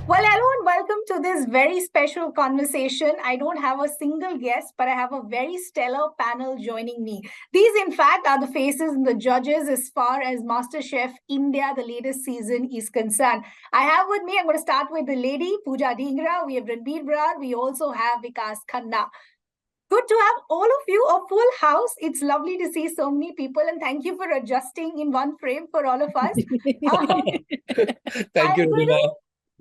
Well, hello and welcome to this very special conversation. I don't have a single guest, but I have a very stellar panel joining me. These, in fact, are the faces and the judges as far as Masterchef India, the latest season, is concerned. I have with me, I'm going to start with the lady, Pooja Dhingra. We have Ranveer Brar. We also have Vikas Khanna. Good to have all of you, a full house. It's lovely to see so many people, and thank you for adjusting in one frame for all of us. Thank you, I'm going Rubina. to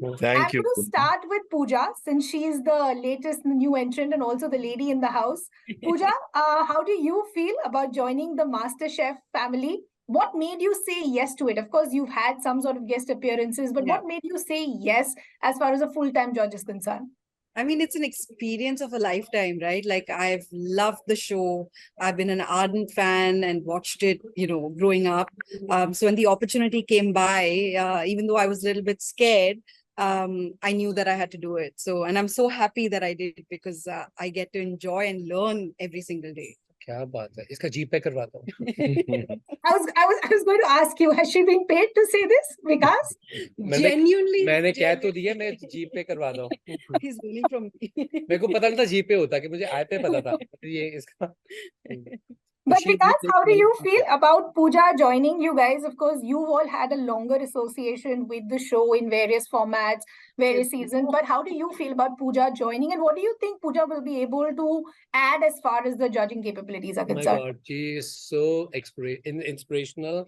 I'm Thank you. going to start with Pooja, since she is the latest new entrant and also the lady in the house. Pooja, how do you feel about joining the MasterChef family? What made you say yes to it? Of course, you've had some sort of guest appearances, but what made you say yes as far as a full-time judge is concerned? I mean, it's an experience of a lifetime, right? Like, I've loved the show. I've been an ardent fan and watched it, growing up. So when the opportunity came by, even though I was a little bit scared, I knew that I had to do it. So, and I'm so happy that I did, because I get to enjoy and learn every single day. क्या बात है इसका जीपे करवाता हूँ I was going to ask you, has she been paid to say this, Vikas? Genuinely, मैंने कह तो दिया मैं जीपे करवाता हूँ he's winning from me. मेरे को पता नहीं था जीपे होता कि मुझे आई पे पता था ये इसका But Vikas, how do you feel about Pooja joining you guys? Of course, you all had a longer association with the show in various formats, various seasons. But how do you feel about Pooja joining? And what do you think Pooja will be able to add as far as the judging capabilities are concerned? Oh my God, she is so inspirational.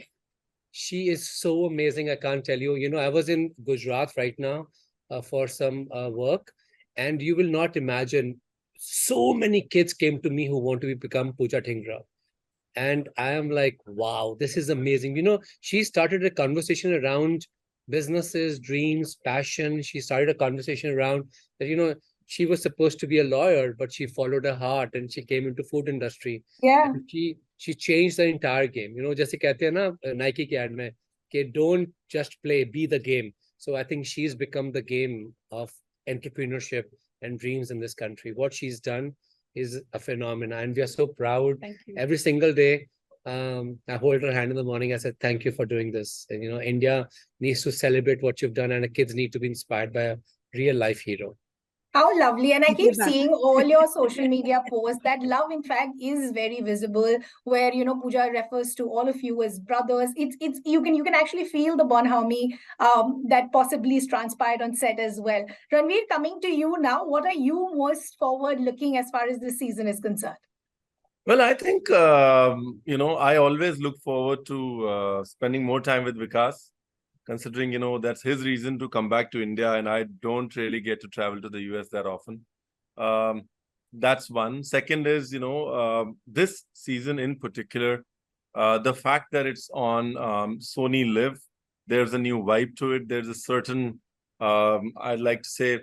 She is so amazing. I can't tell you. You know, I was in Gujarat right now for some work, and you will not imagine. So many kids came to me who want to become Pooja Dhingra. And I am like, wow, this is amazing. You know, she started a conversation around businesses, dreams, passion. She started a conversation around that, you know, she was supposed to be a lawyer, but she followed her heart and she came into food industry. Yeah. And she changed the entire game. You know, जैसे कहते हैं ना Nike के ad में कि don't just play, be the game. So I think she's become the game of entrepreneurship and dreams in this country. What she's done is a phenomenon, and we are so proud. Thank you. Every single day. I hold her hand in the morning. I said, thank you for doing this. And, you know, India needs to celebrate what you've done, and the kids need to be inspired by a real life hero. How lovely. And I keep seeing all your social media posts. That love, in fact, is very visible, where, you know, Pooja refers to all of you as brothers. It's you can actually feel the bonhomie that possibly is transpired on set as well. Ranveer, coming to you now, what are you most forward looking as far as this season is concerned? Well, I think, you know, I always look forward to spending more time with Vikas, considering, you know, that's his reason to come back to India, and I don't really get to travel to the US that often. That's one. Second is, you know, this season in particular, the fact that it's on Sony Live, there's a new vibe to it. There's a certain, I'd like to say,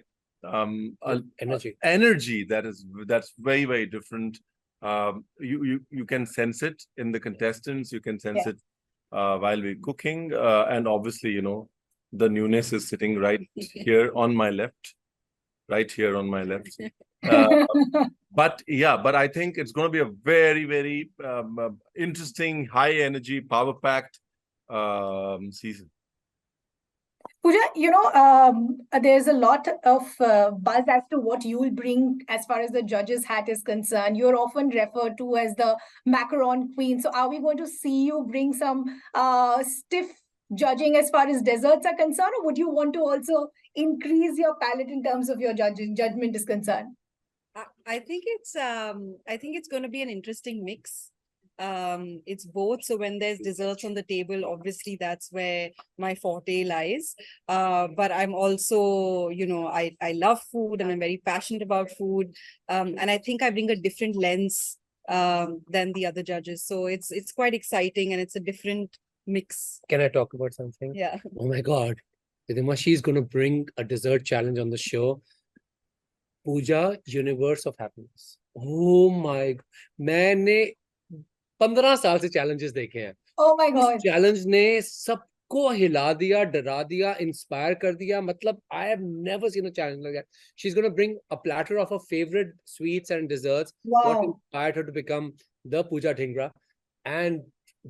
energy that's very, very different. You can sense it in the contestants. You can sense it while we're cooking, and obviously, you know, the newness is sitting right here on my left, right here on my left. But I think it's going to be a very, very interesting, high energy, power packed season. Pooja, you know, there's a lot of buzz as to what you will bring as far as the judge's hat is concerned. You're often referred to as the macaron queen. So are we going to see you bring some stiff judging as far as desserts are concerned, or would you want to also increase your palate in terms of your judgment is concerned? I think it's going to be an interesting mix. It's both. So when there's desserts on the table, obviously that's where my forte lies. But I'm also, you know, I love food and I'm very passionate about food. And I think I bring a different lens than the other judges. So it's quite exciting, and it's a different mix. Can I talk about something? Yeah. Oh my God. Ridhima, she's going to bring a dessert challenge on the show. Pooja, Universe of Happiness. Oh my God. मैंने 15 साल से challenges देखे हैं. Oh my God. इस challenge ने सबको हिला दिया, डरा दिया, inspire कर दिया. मतलब, I have never seen a challenge like that. She's going to bring a platter of her favorite sweets and desserts. Wow. What inspired her to become the Pooja Dhingra. And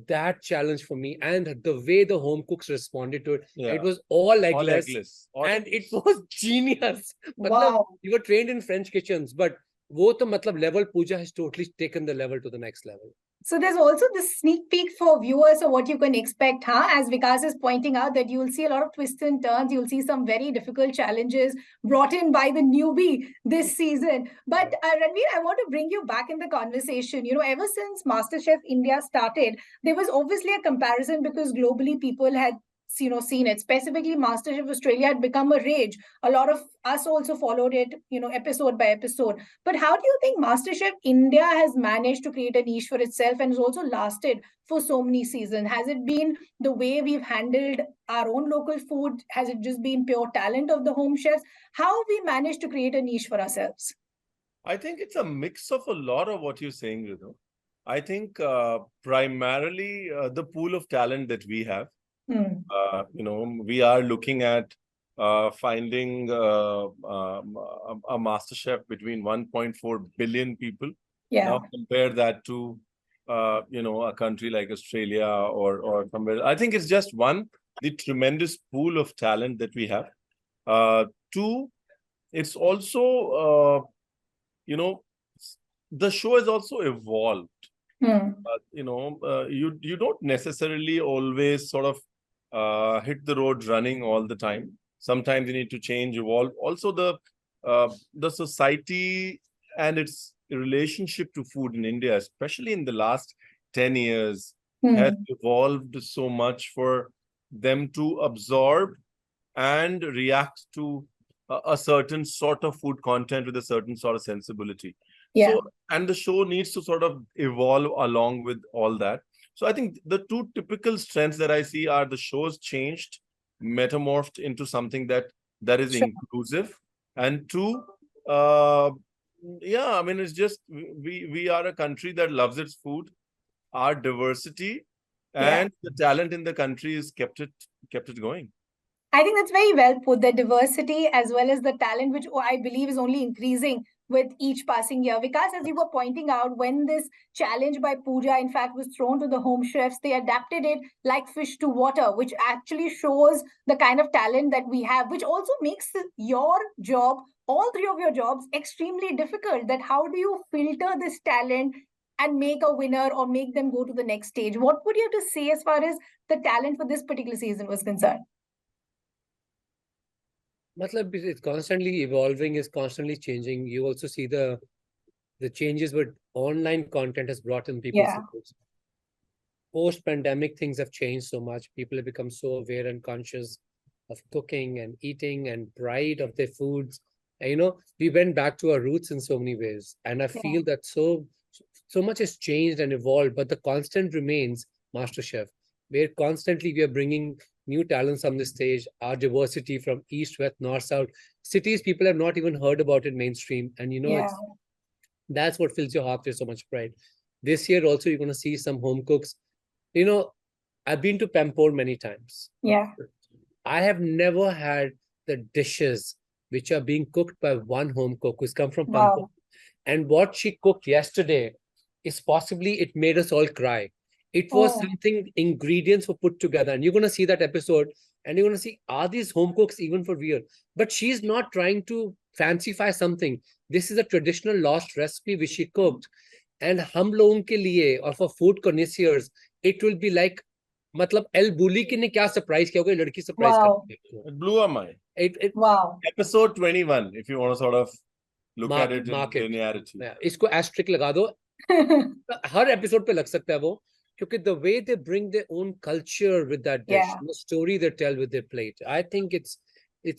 that challenge for me, and the way the home cooks responded to it, Yeah. it was all All eggless, eggless. and it was genius. Matlab, Wow. you were trained in French kitchens, but wo to matlab level Pooja has totally taken the level to the next level. So there's also this sneak peek for viewers of what you can expect, huh? As Vikas is pointing out, that you'll see a lot of twists and turns. You'll see some very difficult challenges brought in by the newbie this season. But Ranveer, I want to bring you back in the conversation. You know, ever since MasterChef India started, there was obviously a comparison because globally people had seen it. Specifically, MasterChef Australia had become a rage. A lot of us also followed it, episode by episode. But how do you think MasterChef India has managed to create a niche for itself and has also lasted for so many seasons? Has it been the way we've handled our own local food? Has it just been pure talent of the home chefs? How have we managed to create a niche for ourselves? I think it's a mix of a lot of what you're saying, Ritu. I think primarily the pool of talent that we have. We are looking at finding a master chef between 1.4 billion people. Yeah. Now compare that to a country like Australia or somewhere. I think it's just the tremendous pool of talent that we have. Two, it's also the show has also evolved. You don't necessarily always sort of hit the road running all the time. Sometimes you need to change, evolve. Also, the society and its relationship to food in India, especially in the last 10 years, has evolved so much for them to absorb and react to a certain sort of food content with a certain sort of sensibility. Yeah. So, and the show needs to sort of evolve along with all that. So I think the two typical strengths that I see are the show's changed, metamorphed into something that is Sure. inclusive, and two, it's just we are a country that loves its food, our diversity, and the talent in the country is kept it going. I think that's very well put. The diversity as well as the talent, which I believe is only increasing with each passing year. Vikas, as you were pointing out, when this challenge by Pooja, in fact, was thrown to the home chefs, they adapted it like fish to water, which actually shows the kind of talent that we have, which also makes your job, all three of your jobs, extremely difficult. That how do you filter this talent and make a winner or make them go to the next stage? What would you have to say as far as the talent for this particular season was concerned? Matlab, it's constantly evolving, is constantly changing. You also see the changes what online content has brought in people's lives. Post-pandemic, things have changed so much. People have become so aware and conscious of cooking and eating and pride of their foods. And, we went back to our roots in so many ways. And I feel that so much has changed and evolved, but the constant remains MasterChef, where constantly we are bringing new talents on the stage, our diversity from east, west, north, south, cities people have not even heard about it mainstream. And that's what fills your heart with so much pride. This year also, you're going to see some home cooks. I've been to Pampore many times. Yeah. I have never had the dishes which are being cooked by one home cook who's come from Pampore. And what she cooked yesterday is possibly, it made us all cry. It was something, ingredients were put together. And you're going to see that episode and you're going to see, are these home cooks even for real? But she's not trying to fancify something. This is a traditional lost recipe which she cooked. And hum logon ke liye, or for food connoisseurs, it will be like, matlab, El Bulli ki ne kya surprise kiya hoga, ladki surprise karti hai. It blew our mind. Episode 21, if you want to sort of look at it in linearity. Isko asterisk laga do. Har episode pe lag sakta hai wo. Because the way they bring their own culture with that dish, the story they tell with their plate, I think it's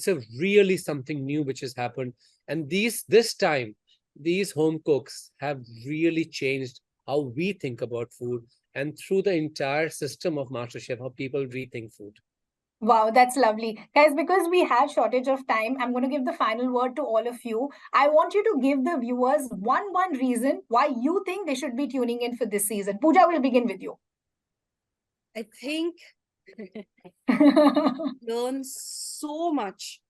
a really something new which has happened. And this time, these home cooks have really changed how we think about food, and through the entire system of MasterChef, how people rethink food. Wow, that's lovely. Guys, because we have shortage of time, I'm going to give the final word to all of you. I want you to give the viewers one reason why you think they should be tuning in for this season. Pooja, will begin with you. I think learn so much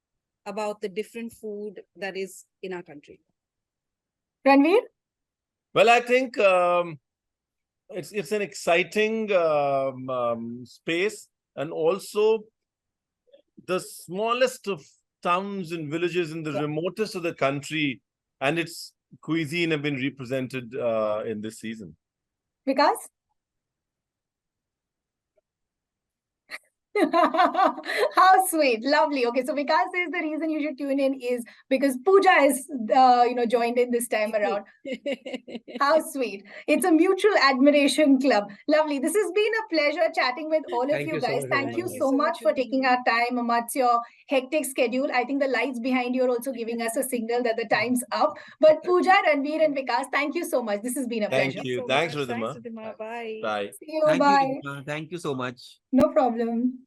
about the different food that is in our country. Ranveer? Well, I think it's an exciting space, and also the smallest of towns and villages in the remotest of the country, and its cuisine have been represented in this season. Vikas? How sweet, lovely. Okay, so Vikas says the reason you should tune in is because Pooja is, joined in this time around. How sweet! It's a mutual admiration club. Lovely. This has been a pleasure chatting with all of Thank you you so guys. much, Thank you everyone. so much for taking our time amongst your hectic schedule. I think the lights behind you are also giving us a signal that the time's up. But Pooja, Ranveer, and Vikas, thank you so much. This has been a Thank pleasure. you. So Thanks, much. Ridhima. Thanks, Ridhima. Bye. Bye. See you. Thank you, Bye. Ridhima. Thank you so much. No problem.